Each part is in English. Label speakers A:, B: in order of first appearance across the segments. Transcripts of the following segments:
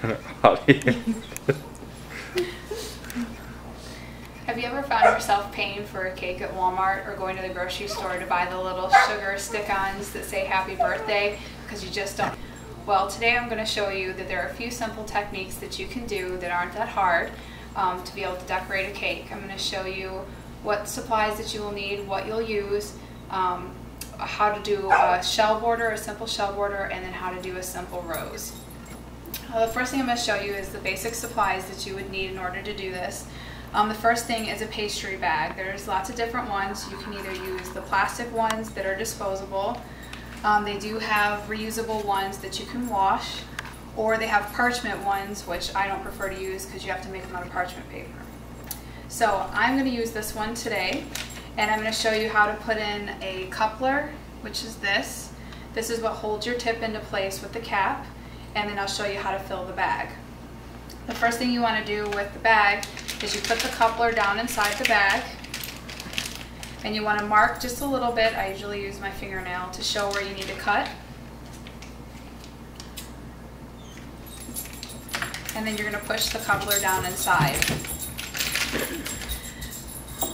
A: Have you ever found yourself paying for a cake at Walmart or going to the grocery store to buy the little sugar stick-ons that say happy birthday because you just don't? Well, today I'm going to show you that there are a few simple techniques that you can do that aren't that hard to be able to decorate a cake. I'm going to show you what supplies that you will need, what you'll use, how to do a shell border, a simple shell border, and then how to do a simple rose. The first thing I'm going to show you is the basic supplies that you would need in order to do this. The first thing is a pastry bag. There's lots of different ones. You can either use the plastic ones that are disposable. They do have reusable ones that you can wash, or they have parchment ones, which I don't prefer to use because you have to make them out of parchment paper. So I'm going to use this one today, and I'm going to show you how to put in a coupler, which is this. This is what holds your tip into place with the cap, and then I'll show you how to fill the bag. The first thing you want to do with the bag is you put the coupler down inside the bag, and you want to mark just a little bit. I usually use my fingernail to show where you need to cut. And then you're going to push the coupler down inside.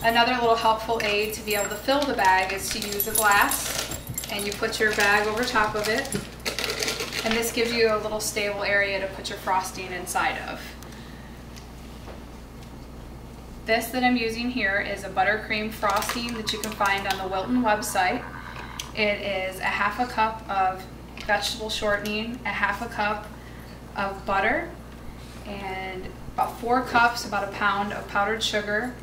A: Another little helpful aid to be able to fill the bag is to use a glass, and you put your bag over top of it. And this gives you a little stable area to put your frosting inside of. This that I'm using here is a buttercream frosting that you can find on the Wilton website. It is a half a cup of vegetable shortening, a half a cup of butter, and about 4 cups, about a pound of powdered sugar,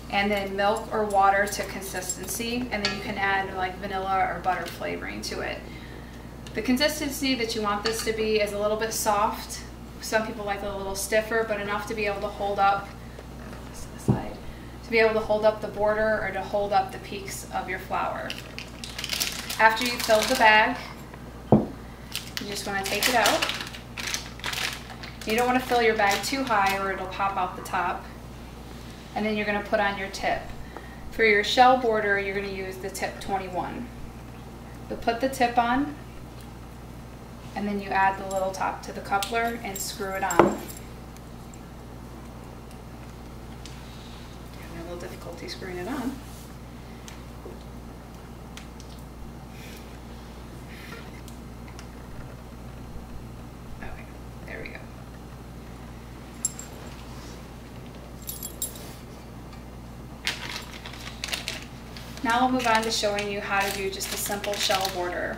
A: and then milk or water to consistency, and then you can add like vanilla or butter flavoring to it. The consistency that you want this to be is a little bit soft. Some people like it a little stiffer, but enough to be able to hold up the border or to hold up the peaks of your flour. After you've filled the bag, you just want to take it out. You don't want to fill your bag too high or it'll pop out the top. And then you're going to put on your tip. For your shell border, you're going to use the tip 21. You'll put the tip on, and then you add the little top to the coupler and screw it on. Having a little difficulty screwing it on. Okay, there we go. Now we'll move on to showing you how to do just a simple shell border.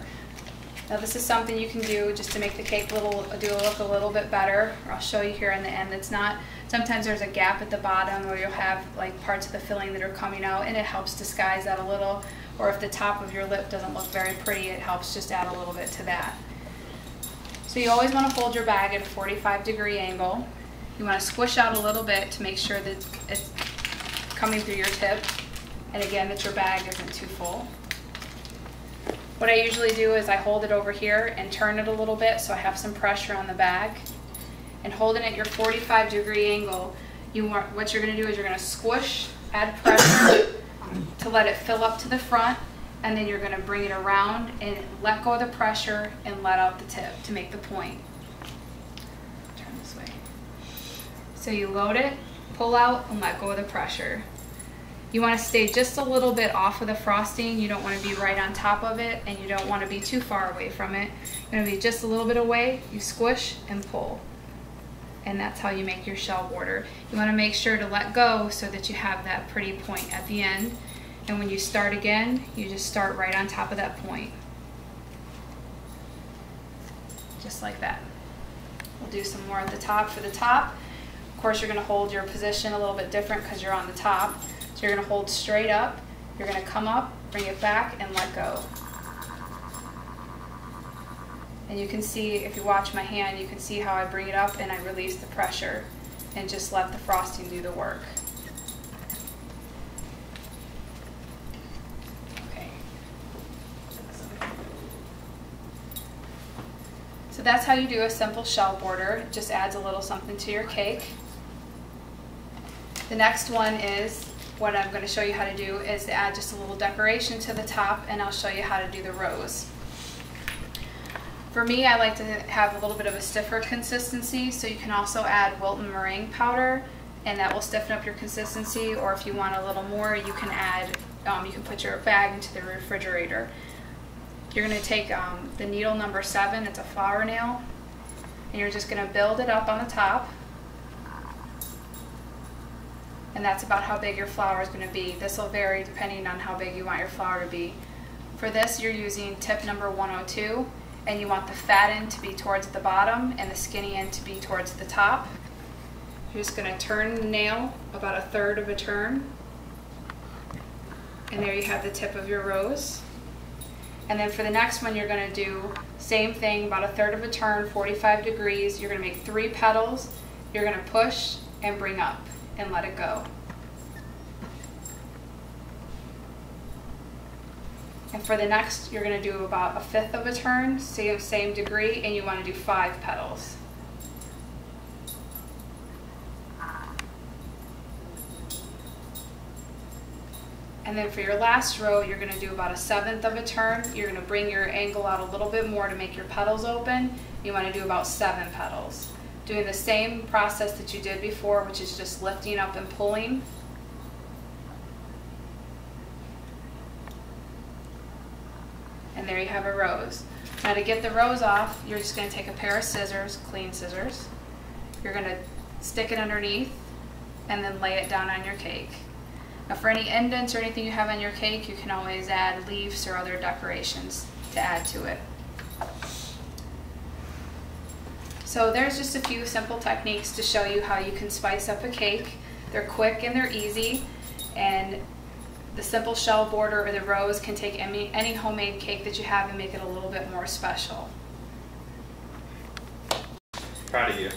A: Now this is something you can do just to make the cake look a little bit better. I'll show you here in the end. It's not, sometimes there's a gap at the bottom where you'll have like parts of the filling that are coming out, and it helps disguise that a little. Or if the top of your lip doesn't look very pretty, it helps just add a little bit to that. So you always want to hold your bag at a 45-degree angle. You want to squish out a little bit to make sure that it's coming through your tip, and again that your bag isn't too full. What I usually do is I hold it over here and turn it a little bit so I have some pressure on the bag. And holding at your 45-degree angle, what you're going to do is you're going to squish, add pressure to let it fill up to the front, and then you're going to bring it around and let go of the pressure and let out the tip to make the point. Turn this way. So you load it, pull out, and let go of the pressure. You want to stay just a little bit off of the frosting. You don't want to be right on top of it, and you don't want to be too far away from it. You're going to be just a little bit away. You squish and pull. And that's how you make your shell border. You want to make sure to let go so that you have that pretty point at the end. And when you start again, you just start right on top of that point. Just like that. We'll do some more at the top for the top. Of course, you're going to hold your position a little bit different because you're on the top. So you're going to hold straight up, you're going to come up, bring it back, and let go. And you can see, if you watch my hand, you can see how I bring it up and I release the pressure and just let the frosting do the work. Okay. So that's how you do a simple shell border. It just adds a little something to your cake. The next one is, what I'm going to show you how to do is to add just a little decoration to the top, and I'll show you how to do the rose. For me, I like to have a little bit of a stiffer consistency, so you can also add Wilton meringue powder, and that will stiffen up your consistency. Or if you want a little more, you can add, you can put your bag into the refrigerator. You're going to take the needle number 7, it's a flower nail, and you're just going to build it up on the top. And that's about how big your flower is going to be. This will vary depending on how big you want your flower to be. For this, you're using tip number 102. And you want the fat end to be towards the bottom and the skinny end to be towards the top. You're just going to turn the nail about 1/3 of a turn. And there you have the tip of your rose. And then for the next one, you're going to do same thing, about 1/3 of a turn, 45 degrees. You're going to make 3 petals. You're going to push and bring up and let it go. And for the next, you're going to do about 1/5 of a turn, same degree, and you want to do 5 petals. And then for your last row, you're going to do about 1/7 of a turn. You're going to bring your angle out a little bit more to make your petals open. You want to do about 7 petals. Doing the same process that you did before, which is just lifting up and pulling. And there you have a rose. Now to get the rose off, you're just going to take a pair of scissors, clean scissors. You're going to stick it underneath and then lay it down on your cake. Now for any indents or anything you have on your cake, you can always add leaves or other decorations to add to it. So there's just a few simple techniques to show you how you can spice up a cake. They're quick and they're easy, and the simple shell border or the rose can take any homemade cake that you have and make it a little bit more special.
B: Proud of you.